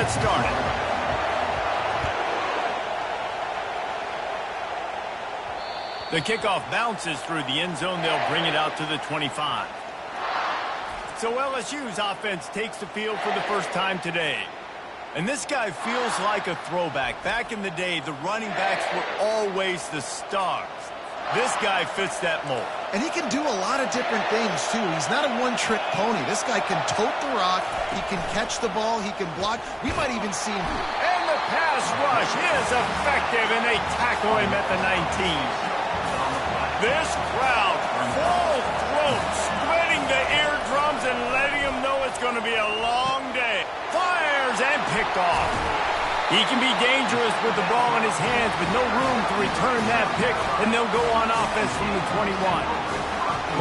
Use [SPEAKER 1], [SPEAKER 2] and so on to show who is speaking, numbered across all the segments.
[SPEAKER 1] get started. The kickoff bounces through the end zone. They'll bring it out to the 25. So LSU's offense takes the field for the first time today. And this guy feels like a throwback. Back in the day, the running backs were always the stars. This guy fits that mold.
[SPEAKER 2] And he can do a lot of different things, too. He's not a one-trick pony. This guy can tote the rock. He can catch the ball. He can block. We might even see him.
[SPEAKER 1] And the pass rush is effective, and they tackle him at the 19. This crowd, full throat, spreading the eardrums and letting them know it's going to be a long day. Fires and picked off. He can be dangerous with the ball in his hands, but no room to return that pick, and they'll go on offense from the 21.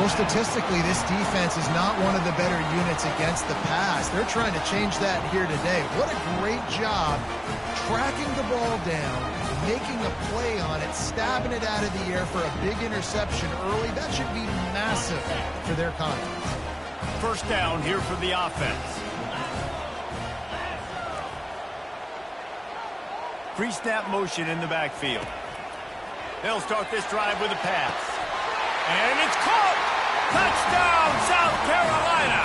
[SPEAKER 2] Well, statistically, this defense is not one of the better units against the pass. They're trying to change that here today. What a great job tracking the ball down, making a play on it, stabbing it out of the air for a big interception early. That should be massive for their confidence.
[SPEAKER 1] First down here for the offense. Pre-snap motion in the backfield. They'll start this drive with a pass. And it's caught! Touchdown, South Carolina!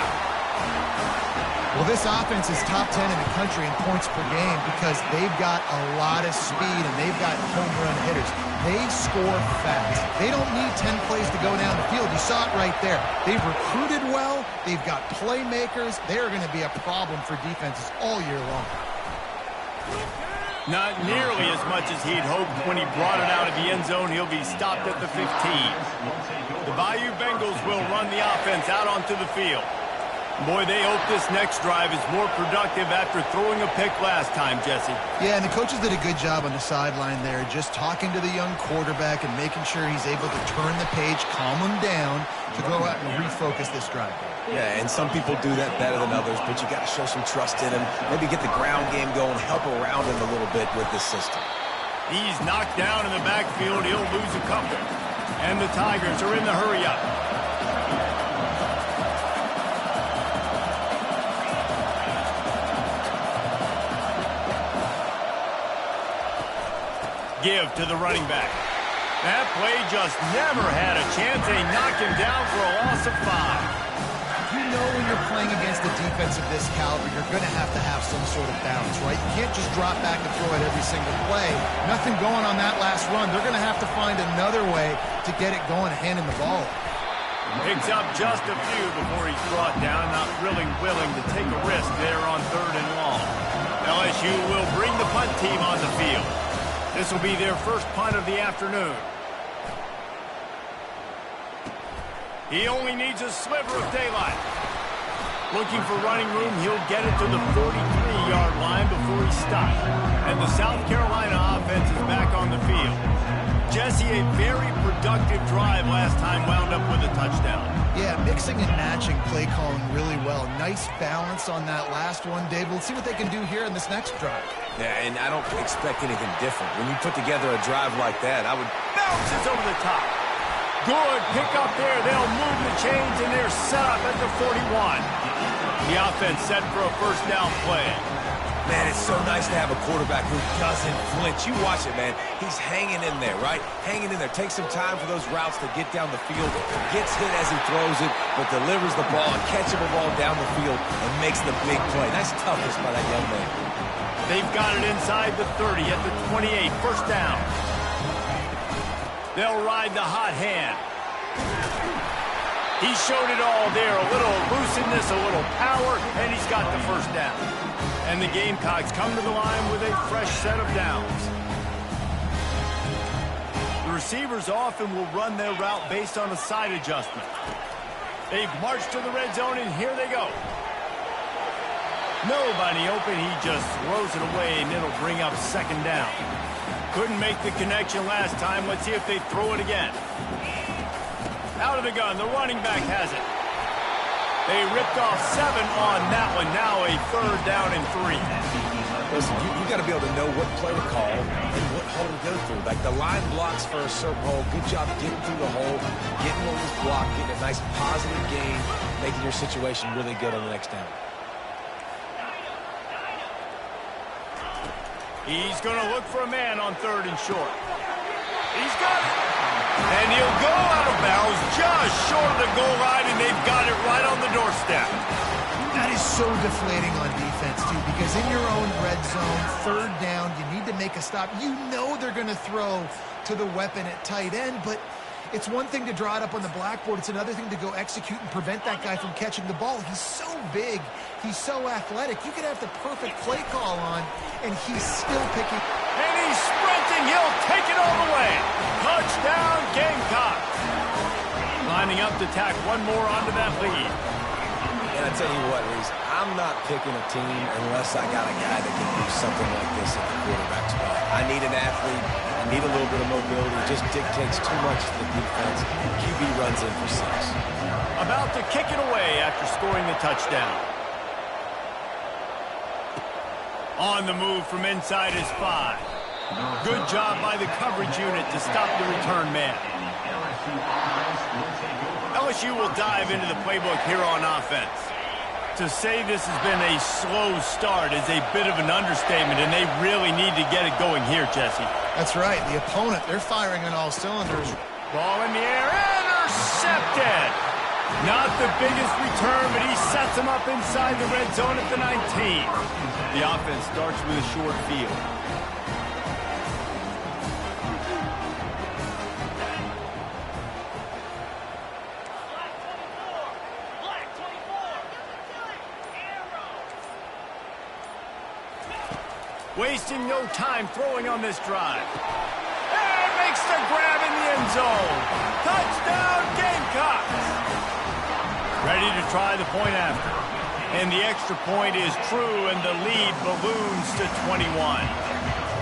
[SPEAKER 2] Well, this offense is top 10 in the country in points per game because they've got a lot of speed and they've got home run hitters. They score fast. They don't need 10 plays to go down the field. You saw it right there. They've recruited well. They've got playmakers. They're going to be a problem for defenses all year long.
[SPEAKER 1] Not nearly as much as he'd hoped when he brought it out of the end zone. He'll be stopped at the 15. The Bayou Bengals will run the offense out onto the field. Boy, they hope this next drive is more productive after throwing a pick last time, Jesse.
[SPEAKER 2] Yeah, and the coaches did a good job on the sideline there, just talking to the young quarterback and making sure he's able to turn the page, calm him down to go out and refocus this drive.
[SPEAKER 3] Yeah, and some people do that better than others, but you got to show some trust in him. Maybe get the ground game going, help around him a little bit with this system.
[SPEAKER 1] He's knocked down in the backfield. He'll lose a couple. And the Tigers are in the hurry-up. Give to the running back. That play just never had a chance. They knock him down for a loss of 5.
[SPEAKER 2] You know when you're playing against a defense of this caliber, you're going to have some sort of balance, right? You can't just drop back and throw it every single play. Nothing going on that last run. They're going to have to find another way to get it going, handing the ball.
[SPEAKER 1] Picks up just a few before he's brought down, not really willing to take a risk there on 3rd and long. LSU will bring the punt team on the field. This will be their first punt of the afternoon. He only needs a sliver of daylight. Looking for running room, he'll get it to the 43-yard line before he's stopped. And the South Carolina offense is back on the field. Jesse, a very productive drive last time, wound up with a touchdown.
[SPEAKER 2] Yeah, mixing and matching play calling really well. Nice balance on that last one, Dave. Let's see what they can do here in this next drive.
[SPEAKER 3] Yeah, and I don't expect anything different. When you put together a drive like that, I would...
[SPEAKER 1] Bounces over the top. Good pick up there. They'll move the chains, and they're set up at the 41. The offense set for a first down play.
[SPEAKER 3] Man, it's so nice to have a quarterback who doesn't flinch. You watch it, man. He's hanging in there, right? Hanging in there. Takes some time for those routes to get down the field. Gets hit as he throws it, but delivers the ball, a catchable ball down the field, and makes the big play. Nice toughness by that young man.
[SPEAKER 1] They've got it inside the 30 at the 28. First down. They'll ride the hot hand. He showed it all there. A little elusiveness, a little power, and he's got the first down. And the Gamecocks come to the line with a fresh set of downs. The receivers often will run their route based on a side adjustment. They've marched to the red zone, and here they go. Nobody open. He just throws it away, and it'll bring up second down. Couldn't make the connection last time. Let's see if they throw it again. Out of the gun. The running back has it. They ripped off 7 on that one. Now a 3rd down and 3.
[SPEAKER 3] Listen, you got to be able to know what play to call and what hole to go through. Like the line blocks for a certain hole. Good job getting through the hole, getting what was blocked, getting a nice positive gain, making your situation really good on the next down.
[SPEAKER 1] He's going to look for a man on 3rd and short. He's got it. And he'll go out of bounds just short of the goal line, and they've got it right on the doorstep.
[SPEAKER 2] That is so deflating on defense, too, because in your own red zone, 3rd down, you need to make a stop. You know they're going to throw to the weapon at tight end, but it's one thing to draw it up on the blackboard. It's another thing to go execute and prevent that guy from catching the ball. He's so big. He's so athletic. You could have the perfect play call on, and he's still picking.
[SPEAKER 1] And he's sprinting. He'll take it all the way. Touchdown, Gamecocks. Lining up to tack one more onto that lead.
[SPEAKER 3] And I tell you what, Reese, I'm not picking a team unless I got a guy that can do something like this at the quarterback spot. I need an athlete. I need a little bit of mobility. It just dictates too much to the defense. QB runs in for 6.
[SPEAKER 1] About to kick it away after scoring the touchdown. On the move from inside his 5. Good job by the coverage unit to stop the return man. LSU will dive into the playbook here on offense. To say this has been a slow start is a bit of an understatement, and they really need to get it going here, Jesse.
[SPEAKER 2] That's right. The opponent, they're firing on all cylinders.
[SPEAKER 1] Ball in the air, intercepted. Not the biggest return, but he sets him up inside the red zone at the 19. The offense starts with a short field. Wasting no time throwing on this drive. And makes the grab in the end zone. Touchdown, Gamecocks. Ready to try the point after. And the extra point is true, and the lead balloons to 21.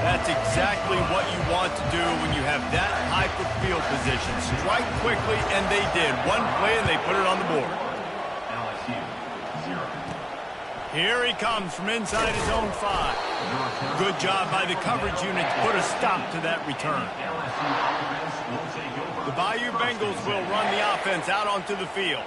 [SPEAKER 1] That's exactly what you want to do when you have that type of field position. Strike quickly, and they did. One play, and they put it on the board. Here he comes from inside his own 5. Good job by the coverage unit to put a stop to that return. The Bayou Bengals will run the offense out onto the field.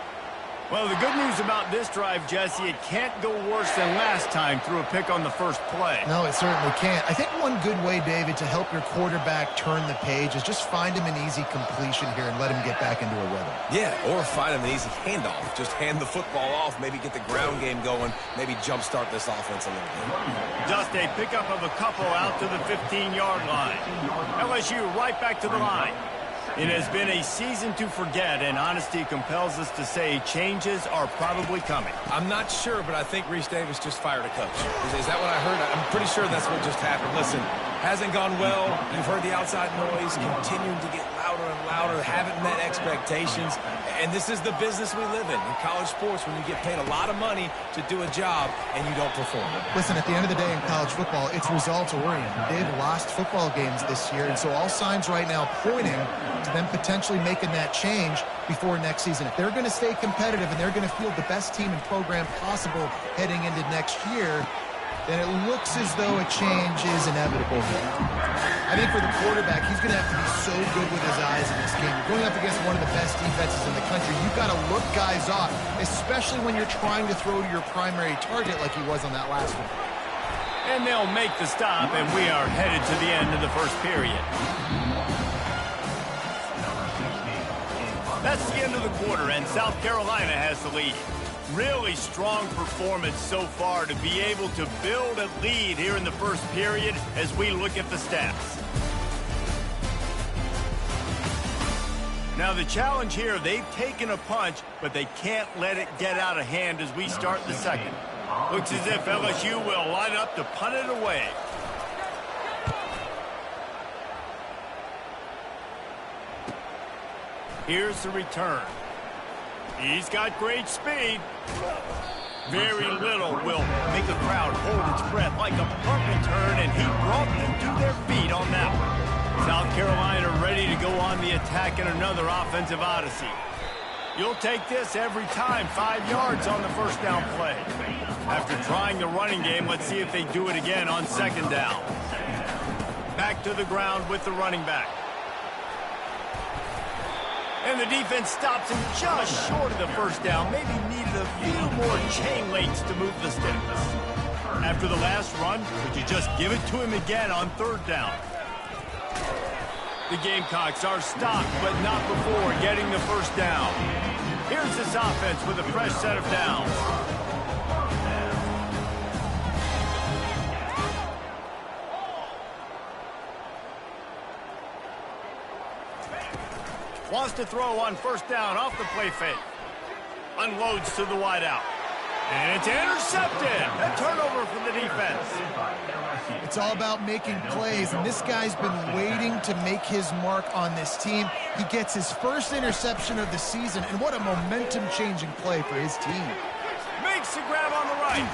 [SPEAKER 1] Well, the good news about this drive, Jesse, it can't go worse than last time through a pick on the first play.
[SPEAKER 2] No, it certainly can't. I think one good way, David, to help your quarterback turn the page is just find him an easy completion here and let him get back into a rhythm.
[SPEAKER 3] Yeah, or find him an easy handoff. Just hand the football off, maybe get the ground game going, maybe jumpstart this offense a little bit.
[SPEAKER 1] Just a pickup of a couple out to the 15-yard line. LSU right back to the line. It has been a season to forget, and honesty compels us to say changes are probably coming.
[SPEAKER 3] I'm not sure, but I think Reese Davis just fired a coach. Is that what I heard? I'm pretty sure that's what just happened. Listen, hasn't gone well. You've heard the outside noise continuing to get louder and louder, haven't met expectations. And this is the business we live in college sports, when you get paid a lot of money to do a job and you don't perform.
[SPEAKER 2] Listen, at the end of the day in college football, it's results-oriented. They've lost football games this year, and so all signs right now pointing to them potentially making that change before next season. If they're going to stay competitive and they're going to field the best team and program possible heading into next year, then it looks as though a change is inevitable here. I think for the quarterback, he's going to have to be so good with his eyes in this game. You're going up against one of the best defenses in the country. You've got to look guys off, especially when you're trying to throw to your primary target like he was on that last one.
[SPEAKER 1] And they'll make the stop, and we are headed to the end of the first period. That's the end of the quarter, and South Carolina has the lead. Really strong performance so far to be able to build a lead here in the first period as we look at the stats. Now the challenge here, they've taken a punch, but they can't let it get out of hand as we start the second. Looks as if LSU will line up to punt it away. Here's the return. He's got great speed. Very little will make a crowd hold its breath like a punt return, and he brought them to their feet on that one. South Carolina ready to go on the attack in another offensive odyssey. You'll take this every time. 5 yards on the first down play. After trying the running game, let's see if they do it again on second down. Back to the ground with the running back. And the defense stops him just short of the first down. Maybe needed a few more chain links to move the sticks. After the last run, would you just give it to him again on third down? The Gamecocks are stopped, but not before getting the first down. Here's this offense with a fresh set of downs. Wants to throw on first down off the play fake. Unloads to the wideout. And it's intercepted. A turnover for the defense.
[SPEAKER 2] It's all about making plays, and this guy's been waiting to make his mark on this team. He gets his first interception of the season, and what a momentum-changing play for his team.
[SPEAKER 1] Makes the grab on the right.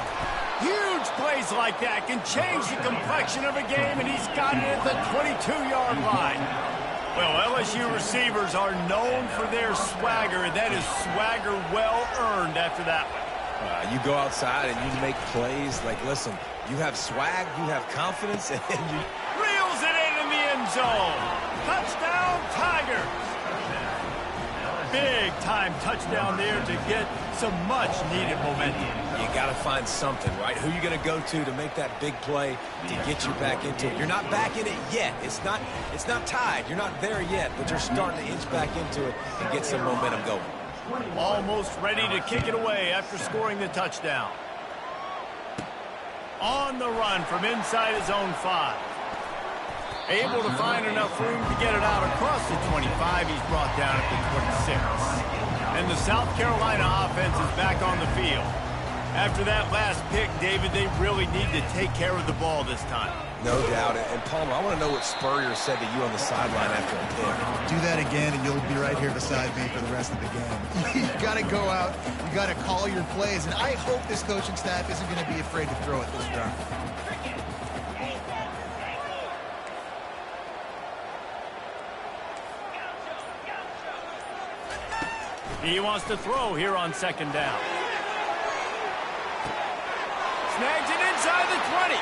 [SPEAKER 1] Huge plays like that can change the complexion of a game, and he's got it at the 22-yard line. Well, LSU receivers are known for their swagger, and that is swagger well-earned after that one.
[SPEAKER 3] You go outside and you make plays. Like, listen, you have swag, you have confidence, and you...
[SPEAKER 1] Reels it in the end zone. Touchdown, Tigers. Big-time touchdown there to get some much-needed momentum.
[SPEAKER 3] You got to find something, right? Who are you going to go to make that big play to get you back into it? You're not back in it yet. It's not tied. You're not there yet, but you're starting to inch back into it and get some momentum going.
[SPEAKER 1] Almost ready to kick it away after scoring the touchdown. On the run from inside his own 5. Able to find enough room to get it out across the 25. He's brought down at the 26. And the South Carolina offense is back on the field. After that last pick, David, they really need to take care of the ball this time.
[SPEAKER 3] No doubt. And Palmer, I want to know what Spurrier said to you on the sideline after a pick.
[SPEAKER 2] Do that again, and you'll be right here beside me for the rest of the game. You got to go out. You got to call your plays. And I hope this coaching staff isn't going to be afraid to throw it this drive.
[SPEAKER 1] He wants to throw here on second down. Snags it inside the 20.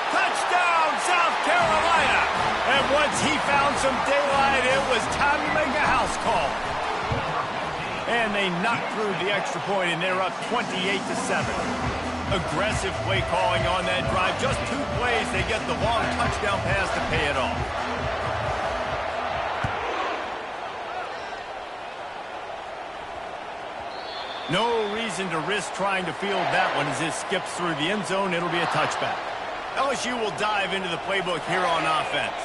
[SPEAKER 1] Touchdown, South Carolina. And once he found some daylight, it was time to make a house call. And they knocked through the extra point, and they're up 28-7. Aggressive play calling on that drive. Just 2 plays, they get the long touchdown pass to pay it off. No reason to risk trying to field that one as it skips through the end zone. It'll be a touchback. LSU will dive into the playbook here on offense.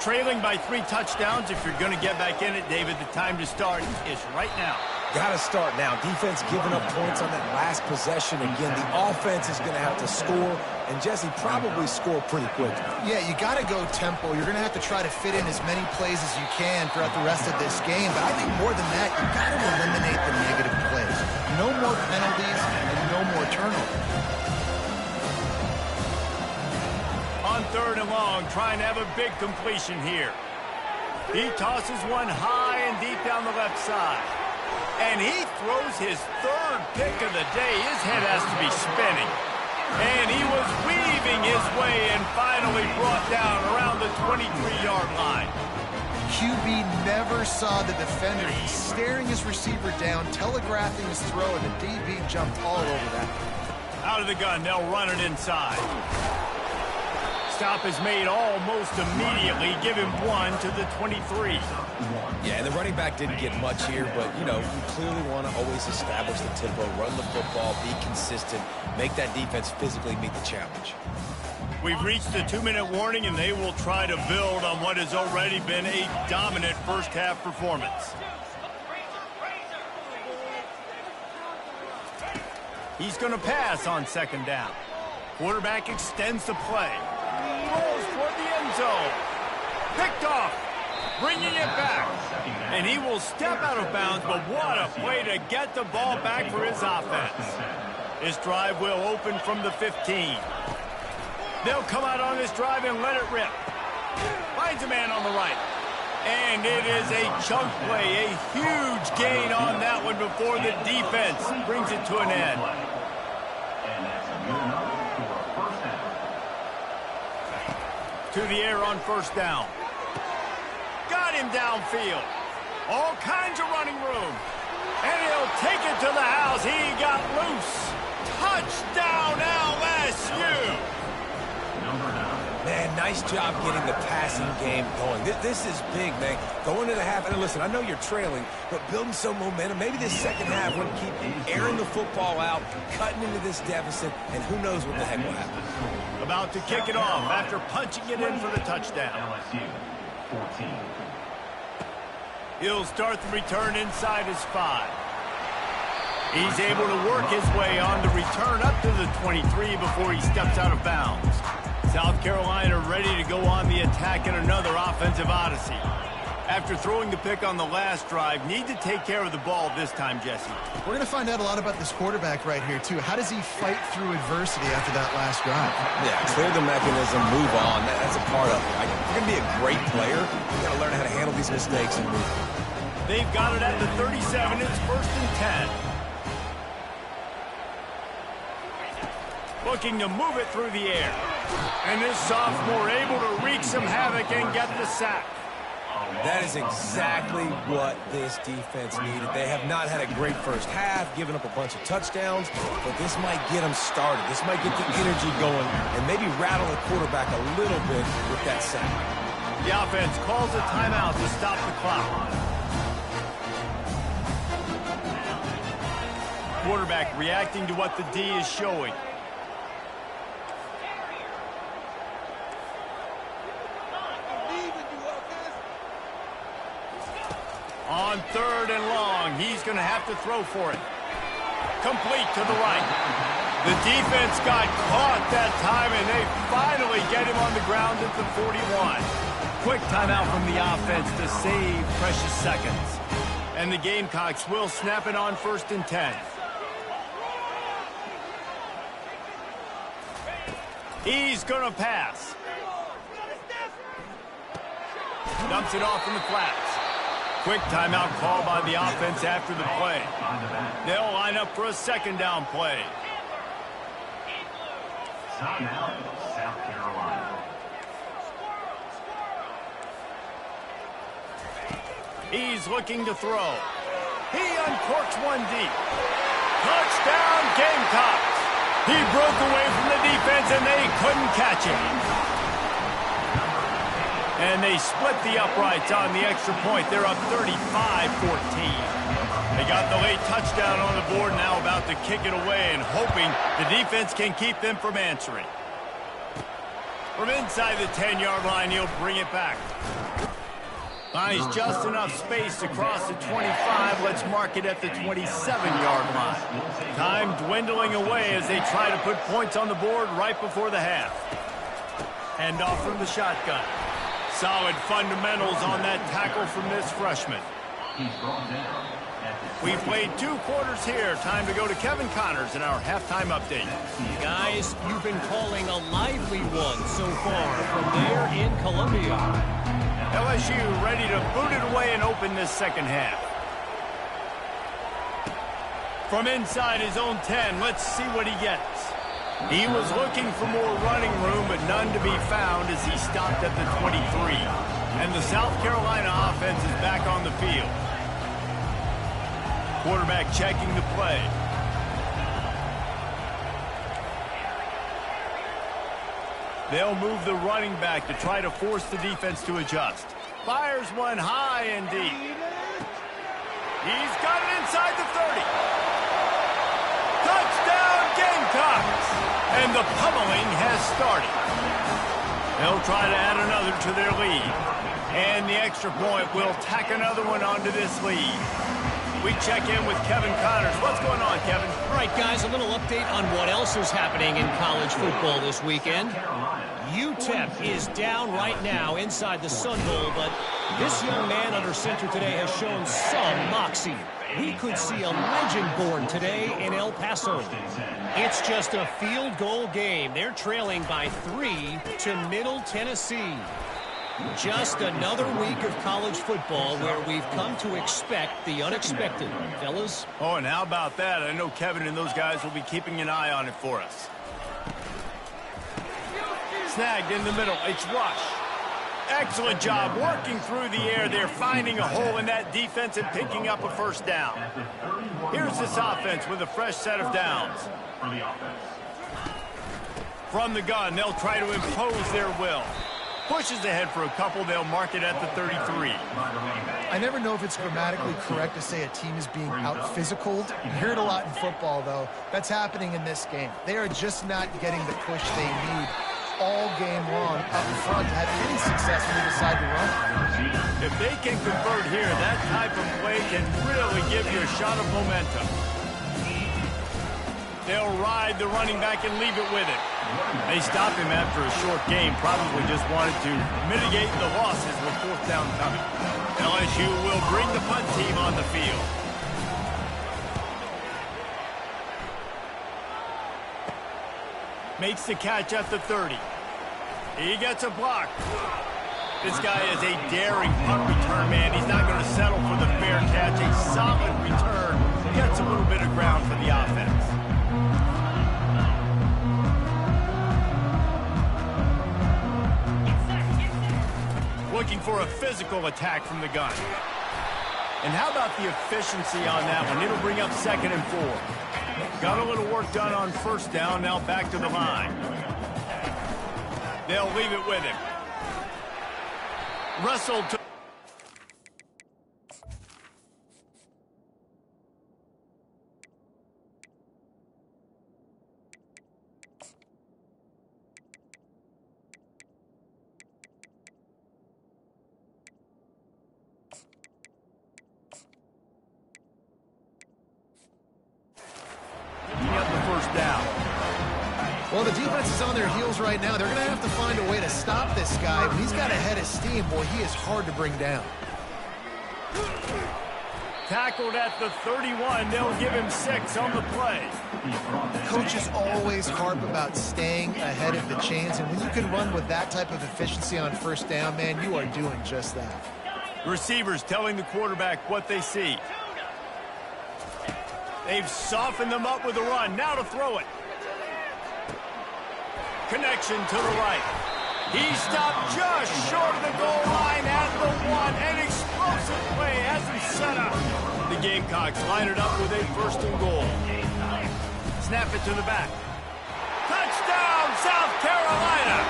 [SPEAKER 1] Trailing by 3 touchdowns. If you're going to get back in it, David, the time to start is right now.
[SPEAKER 3] Got to start now. Defense giving up points on that last possession. Again, the offense is going to have to score, and Jesse probably score pretty quickly.
[SPEAKER 2] Yeah, you got to go tempo. You're going to have to try to fit in as many plays as you can throughout the rest of this game. But I think more than that, you got to eliminate the negative plays. No more penalties and no more turnovers.
[SPEAKER 1] On third and long, trying to have a big completion here. He tosses one high and deep down the left side. And he throws his 3rd pick of the day. His head has to be spinning. And he was weaving his way and finally brought down around the 23-yard line.
[SPEAKER 2] QB never saw the defender. He's staring his receiver down, telegraphing his throw, and the DB jumped all over that.
[SPEAKER 1] Out of the gun, they'll run it inside. Stop is made almost immediately. Give him 1 to the 23.
[SPEAKER 3] Yeah, and the running back didn't get much here, but, you know, you clearly want to always establish the tempo, run the football, be consistent, make that defense physically meet the challenge.
[SPEAKER 1] We've reached the 2-minute warning, and they will try to build on what has already been a dominant first-half performance. He's going to pass on second down. Quarterback extends the play. Rolls toward the end zone. Picked off. Bringing it back. And he will step out of bounds, but what a play to get the ball back for his offense. This drive will open from the 15. They'll come out on this drive and let it rip. Finds a man on the right. And it is a chunk play, a huge gain on that one before the defense brings it to an end. To the air on first down. Got him downfield. All kinds of running room. And he'll take it to the house. He got loose. Touchdown, LSU!
[SPEAKER 3] Man, nice job getting the passing game going. This is big, man. Going into the half, and listen, I know you're trailing, but building some momentum. Maybe this second half would keep airing the football out, cutting into this deficit, and who knows what the heck will happen.
[SPEAKER 1] About to kick it off after punching it in for the touchdown.
[SPEAKER 4] LSU 14.
[SPEAKER 1] He'll start the return inside his 5. He's able to work his way on the return up to the 23 before he steps out of bounds. South Carolina ready to go on the attack in another offensive odyssey. After throwing the pick on the last drive, need to take care of the ball this time, Jesse.
[SPEAKER 2] We're going to find out a lot about this quarterback right here, too. How does he fight through adversity after that last drive?
[SPEAKER 3] Yeah, clear the mechanism, move on. That's a part of it. Right? If you're going to be a great player, you got to learn how to handle these mistakes and move.
[SPEAKER 1] They've got it at the 37. It's 1st and 10. Looking to move it through the air. And this sophomore able to wreak some havoc and get the sack.
[SPEAKER 3] That is exactly what this defense needed. They have not had a great first half, given up a bunch of touchdowns, but this might get them started. This might get the energy going and maybe rattle the quarterback a little bit with that sack.
[SPEAKER 1] The offense calls a timeout to stop the clock. Quarterback reacting to what the D is showing. On 3rd and long, he's going to have to throw for it. Complete to the right. The defense got caught that time, and they finally get him on the ground at the 41. Quick timeout from the offense to save precious seconds. And the Gamecocks will snap it on 1st and 10. He's going to pass. Dumps it off in the flats. Quick timeout call by the offense after the play. They'll line up for a 2nd down play.
[SPEAKER 4] Timeout, South Carolina.
[SPEAKER 1] He's looking to throw. He uncorks one deep. Touchdown, Gamecocks. He broke away from the defense, and they couldn't catch him. And they split the uprights on the extra point. They're up 35-14. They got the late touchdown on the board, now about to kick it away and hoping the defense can keep them from answering. From inside the 10-yard line, he'll bring it back. Finds just enough space to cross the 25. Let's mark it at the 27-yard line. Time dwindling away as they try to put points on the board right before the half. Hand off from the shotgun. Solid fundamentals on that tackle from this freshman. We played 2 quarters here. Time to go to Kevin Connors in our halftime update.
[SPEAKER 5] Guys, you've been calling a lively one so far from there in Columbia.
[SPEAKER 1] LSU ready to boot it away and open this second half. From inside his own 10, let's see what he gets. He was looking for more running room, but none to be found as he stopped at the 23. And the South Carolina offense is back on the field. Quarterback checking the play. They'll move the running back to try to force the defense to adjust. Fires one high and deep. He's got it inside the 30. Touchdown, Gamecocks! And the pummeling has started. They'll try to add another to their lead. And the extra point will tack another one onto this lead. We check in with Kevin Connors. What's going on, Kevin?
[SPEAKER 5] All right, guys, a little update on what else is happening in college football this weekend. UTEP is down right now inside the Sun Bowl, but this young man under center today has shown some moxie. We could see a legend born today in El Paso. It's just a field goal game. They're trailing by 3 to Middle Tennessee. Just another week of college football where we've come to expect the unexpected, fellas.
[SPEAKER 1] Oh, and how about that? I know Kevin and those guys will be keeping an eye on it for us. Snagged in the middle. It's Rush. Excellent job working through the air. They're finding a hole in that defense and picking up a first down. Here's this offense with a fresh set of downs. From the gun, they'll try to impose their will. Pushes ahead for a couple. They'll mark it at the 33.
[SPEAKER 2] I never know if it's grammatically correct to say a team is being out-physicaled. You hear it a lot in football, though. That's happening in this game. They are just not getting the push they need all game long up front to have any success when they decide to run.
[SPEAKER 1] If they can convert here, that type of play can really give you a shot of momentum. They'll ride the running back and leave it with him. They stop him after a short game, probably just wanted to mitigate the losses with fourth down coming. LSU will bring the punt team on the field. Makes the catch at the 30. He gets a block. This guy is a daring punt return man. He's not going to settle for the fair catch. A solid return. Gets a little bit of ground for the offense. Looking for a physical attack from the gun. And how about the efficiency on that one? It'll bring up 2nd and 4. Got a little work done on first down, now back to the line. They'll leave it with him. Russell to...
[SPEAKER 2] Well, the defense is on their heels right now. They're going to have to find a way to stop this guy. When he's got a head of steam, boy, he is hard to bring down.
[SPEAKER 1] Tackled at the 31. They'll give him 6 on the play.
[SPEAKER 2] Coaches always harp about staying ahead of the chains, and when you can run with that type of efficiency on first down, man, you are doing just that.
[SPEAKER 1] Receivers telling the quarterback what they see. They've softened them up with a run. Now to throw it. Connection to the right. He stopped just short of the goal line at the 1. An explosive play has him set up. The Gamecocks line it up with a 1st and goal. Snap it to the back. Touchdown, South Carolina!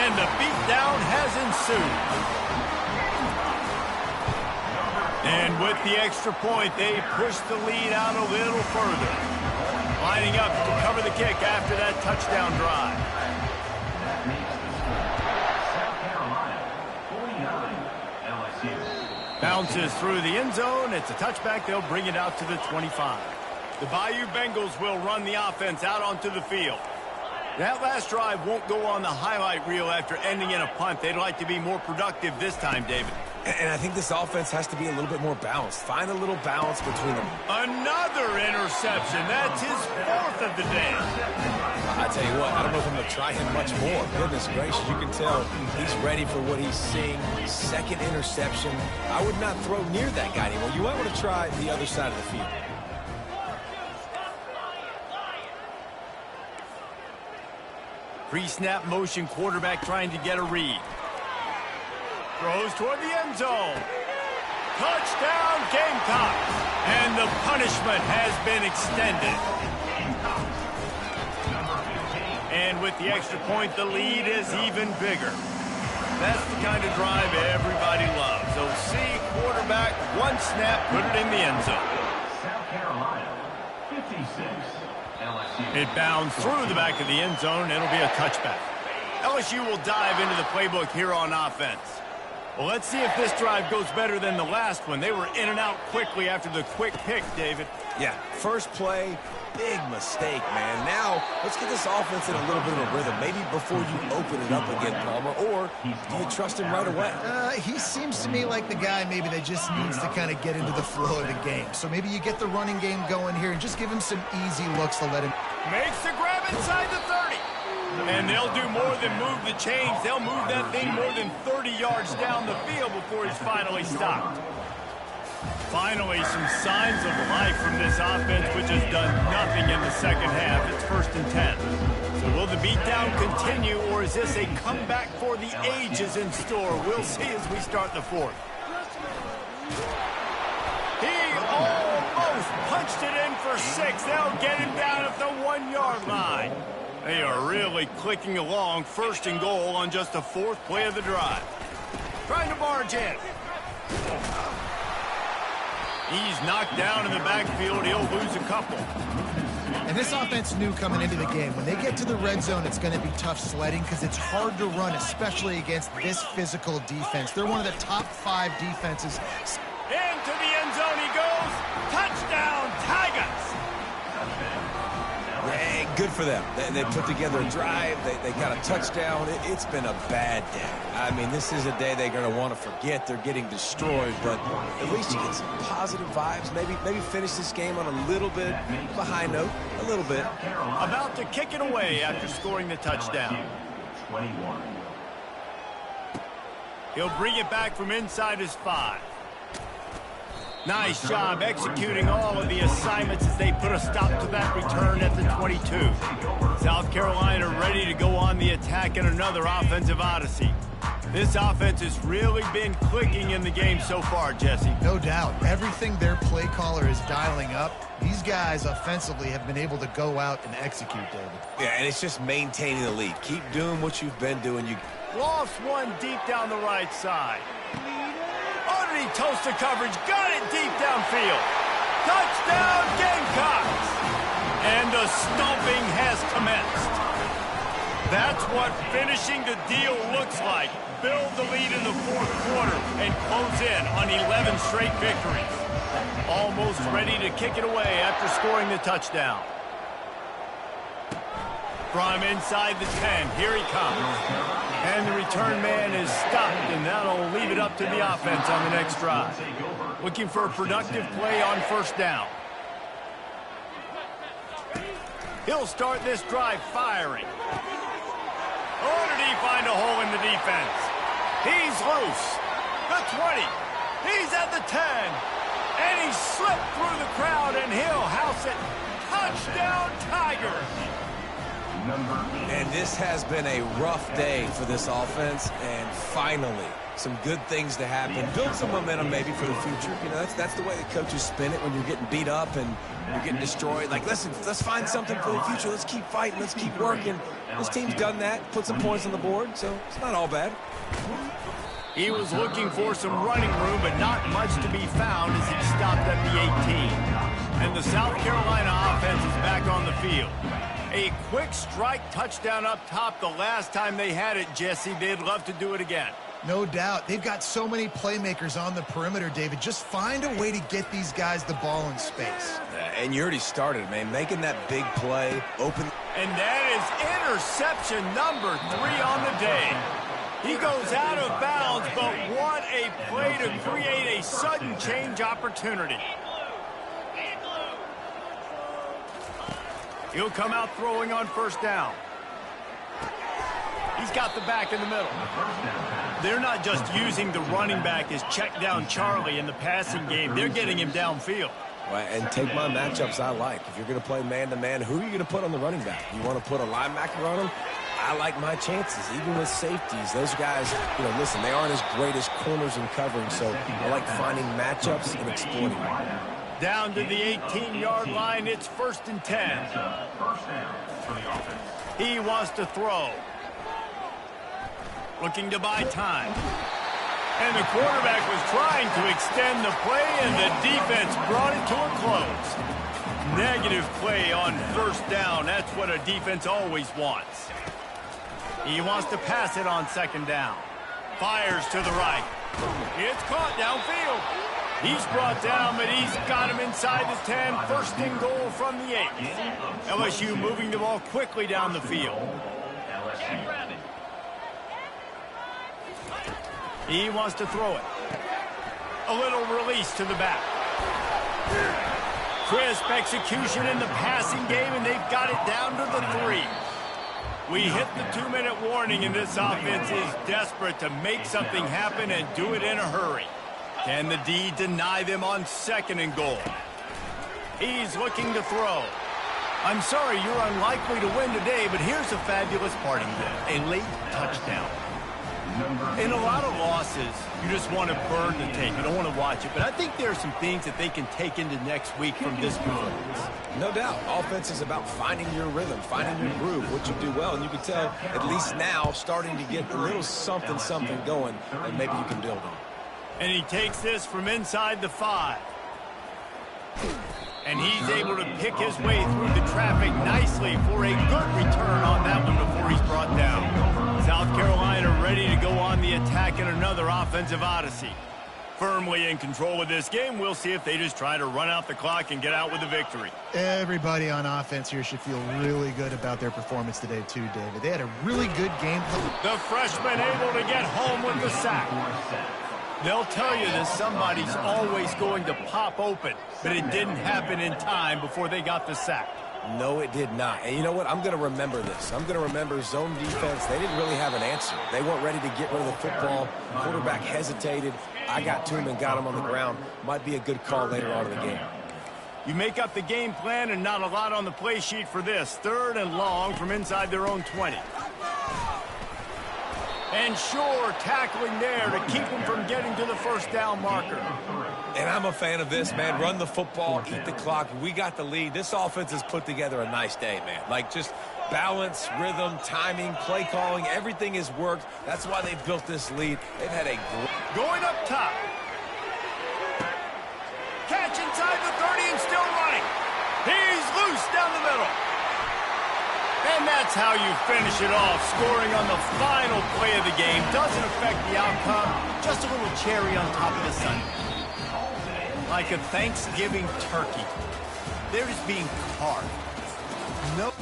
[SPEAKER 1] And the beatdown has ensued. And with the extra point, they push the lead out a little further. Lining up to cover the kick after that touchdown drive. Bounces through the end zone. It's a touchback. They'll bring it out to the 25. The Bayou Bengals will run the offense out onto the field. That last drive won't go on the highlight reel after ending in a punt. They'd like to be more productive this time, David.
[SPEAKER 3] And I think this offense has to be a little bit more balanced. Find a little balance between them.
[SPEAKER 1] Another interception. That's his 4th of the day.
[SPEAKER 3] I tell you what, I don't know if I'm going to try him much more. Goodness gracious, you can tell he's ready for what he's seeing. 2nd interception. I would not throw near that guy anymore. You might want to try the other side of the field.
[SPEAKER 1] Pre-snap motion, quarterback trying to get a read. Throws toward the end zone. Touchdown, Gamecocks. And the punishment has been extended. And with the extra point, the lead is even bigger. That's the kind of drive everybody loves. So see quarterback, 1 snap, put it in the end zone.
[SPEAKER 4] South Carolina, 56. LSU.
[SPEAKER 1] It bounds through the back of the end zone. It'll be a touchback. LSU will dive into the playbook here on offense. Well, let's see if this drive goes better than the last one. They were in and out quickly after the quick pick, David.
[SPEAKER 3] Yeah, first play, big mistake, man. Now, let's get this offense in a little bit of a rhythm. Maybe before you open it up again, Palmer, or do you trust him right away?
[SPEAKER 2] He seems to me like the guy maybe that just needs to kind of get into the flow of the game. So maybe you get the running game going here and just give him some easy looks to let him.
[SPEAKER 1] Makes the grab inside the 30. And they'll do more than move the chains. They'll move that thing more than 30 yards down the field before he's finally stopped. Finally, some signs of life from this offense, which has done nothing in the second half. It's 1st and 10. So Will the beatdown continue, or is this a comeback for the ages in store? We'll see as we start the fourth. He almost punched it in for 6. They'll get him down at the 1-yard line. They are really clicking along, 1st and goal on just the 4th play of the drive. Trying to barge in. He's knocked down in the backfield. He'll lose a couple.
[SPEAKER 2] And this offense knew coming into the game, when they get to the red zone, it's going to be tough sledding because it's hard to run, especially against this physical defense. They're one of the top 5 defenses.
[SPEAKER 1] Into the end zone he goes. Touchdown, Tigers.
[SPEAKER 3] Hey, good for them. They put together a drive. They got a touchdown. It's been a bad day. I mean, this is a day they're going to want to forget. They're getting destroyed, but at least you get some positive vibes. Maybe finish this game on a little bit of a high note, a little bit.
[SPEAKER 1] About to kick it away after scoring the touchdown.
[SPEAKER 4] 21.
[SPEAKER 1] He'll bring it back from inside his 5. Nice job executing all of the assignments as they put a stop to that return at the 22. South Carolina ready to go on the attack in another offensive odyssey. This offense has really been clicking in the game so far, Jesse.
[SPEAKER 2] No doubt. Everything their play caller is dialing up, these guys offensively have been able to go out and execute, David.
[SPEAKER 3] Yeah, and it's just maintaining the lead. Keep doing what you've been doing.
[SPEAKER 1] Lost one deep down the right side. Underneath toasted coverage, got it deep downfield. Touchdown, Gamecocks! And the stomping has commenced. That's what finishing the deal looks like. Build the lead in the 4th quarter and close in on 11 straight victories. Almost ready to kick it away after scoring the touchdown. From inside the 10, here he comes. And the return man is stopped, and that'll leave it up to the offense on the next drive. Looking for a productive play on 1st down. He'll start this drive firing. Oh, did he find a hole in the defense? He's loose. The 20. He's at the 10. And he slipped through the crowd, and he'll house it. Touchdown, Tigers.
[SPEAKER 3] And this has been a rough day for this offense, and finally, some good things to happen. Build some momentum maybe for the future. You know, that's the way the coaches spin it when you're getting beat up and you're getting destroyed. Like, listen, let's find something for the future. Let's keep fighting. Let's keep working. This team's done that, put some points on the board, so it's not all bad.
[SPEAKER 1] He was looking for some running room, but not much to be found as he stopped at the 18. And the South Carolina offense is back on the field. A quick strike touchdown up top the last time they had it, Jesse. They'd love to do it again.
[SPEAKER 2] No doubt. They've got so many playmakers on the perimeter, David. Just find a way to get these guys the ball in space.
[SPEAKER 3] And you already started, man, making that big play, open.
[SPEAKER 1] And that is interception number 3 on the day. He goes out of bounds, but what a play to create a sudden change opportunity. He'll come out throwing on 1st down. He's got the back in the middle. They're not just using the running back as check down Charlie in the passing game. They're getting him downfield.
[SPEAKER 3] Well, and take my matchups I like. If you're going to play man-to-man, who are you going to put on the running back? You want to put a linebacker on him? I like my chances, even with safeties. Those guys, you know, listen, they aren't as great as corners in covering, so I like finding matchups and exploiting them.
[SPEAKER 1] Down to the 18-yard line, it's 1st and 10. He wants to throw. Looking to buy time. And the quarterback was trying to extend the play, and the defense brought it to a close. Negative play on 1st down. That's what a defense always wants. He wants to pass it on 2nd down. Fires to the right. It's caught downfield. He's brought down, but he's got him inside the 10. 1st and goal from the 8. LSU moving the ball quickly down the field. He wants to throw it. A little release to the back. Crisp execution in the passing game, and they've got it down to the 3. We hit the 2-minute warning, and this offense is desperate to make something happen and do it in a hurry. Can the D deny them on 2nd and goal? He's looking to throw. I'm sorry you're unlikely to win today, but here's a fabulous parting gift. A late touchdown. In a lot of losses, you just want to burn the tape. You don't want to watch it. But I think there are some things that they can take into next week from this performance.
[SPEAKER 3] No doubt. Offense is about finding your rhythm, finding your groove, what you do well. And you can tell, at least now, starting to get a little something going that maybe you can build on.
[SPEAKER 1] And he takes this from inside the 5. And he's able to pick his way through the traffic nicely for a good return on that one before he's brought down. South Carolina ready to go on the attack in another offensive odyssey. Firmly in control of this game, we'll see if they just try to run out the clock and get out with a victory.
[SPEAKER 2] Everybody on offense here should feel really good about their performance today too, David. They had a really good game plan.
[SPEAKER 1] The freshman able to get home with the sack. They'll tell you that somebody's always going to pop open, but it didn't happen in time before they got the sack.
[SPEAKER 3] No, it did not. And you know what? I'm going to remember this. I'm going to remember zone defense. They didn't really have an answer. They weren't ready to get rid of the football. Quarterback hesitated. I got to him and got him on the ground. Might be a good call later on in the game.
[SPEAKER 1] You make up the game plan and not a lot on the play sheet for this. 3rd and long from inside their own 20. And sure, tackling there to keep him from getting to the first down marker.
[SPEAKER 3] And I'm a fan of this, man. Run the football, eat the clock. We got the lead. This offense has put together a nice day, man. Like, just balance, rhythm, timing, play calling, everything has worked. That's why they've built this lead. They've had a
[SPEAKER 1] going up top. Catch inside the 30 and still running. He's loose down the middle. And that's how you finish it off. Scoring on the final play of the game doesn't affect the outcome. Just a little cherry on top of the sundae. Like a Thanksgiving turkey. They're just being carved. Nope.